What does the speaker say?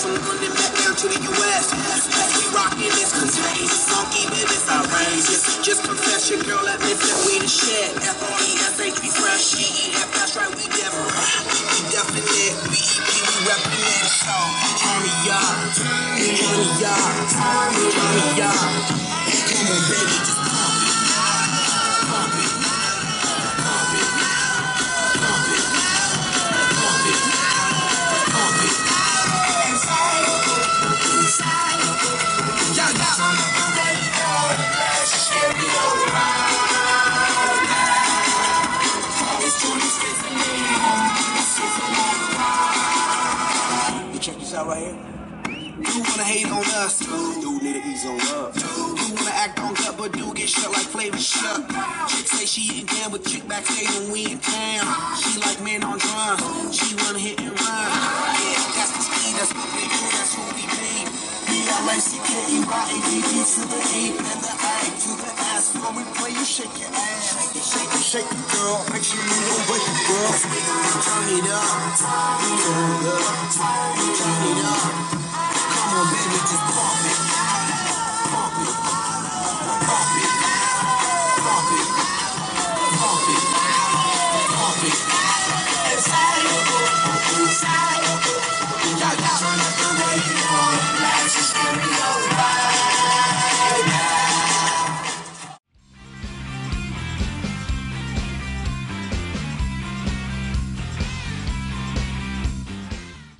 from London back down to the US. As we rockin' this contagious, funky business outrageous. Just confess your girl admits that we the shit. FRESH, we fresh, GEF, that's right, we different. We definite, BEP, we reppin' it. So, turn me up, turn me up, turn me up. Come on, baby, just pump it, pump it, pump it, pump it, pump it, pump it. Inside, inside, yeah, check this out right here. You wanna hate on us, dude need to ease on up. You wanna act on gut, but do get shut like Flavor Shut. Chick say she ain't down with chick backstage when we in town. She like men on drums, she wanna hit and run. Yeah, that's the speed, that's what we do, that's what we be. B-L-A-C-K-E-Y-A-D-D to the E and the A to the S. When we play, you shake your ass. Shake it, girl. Make sure you don't break it, girl. We gon' turn it up.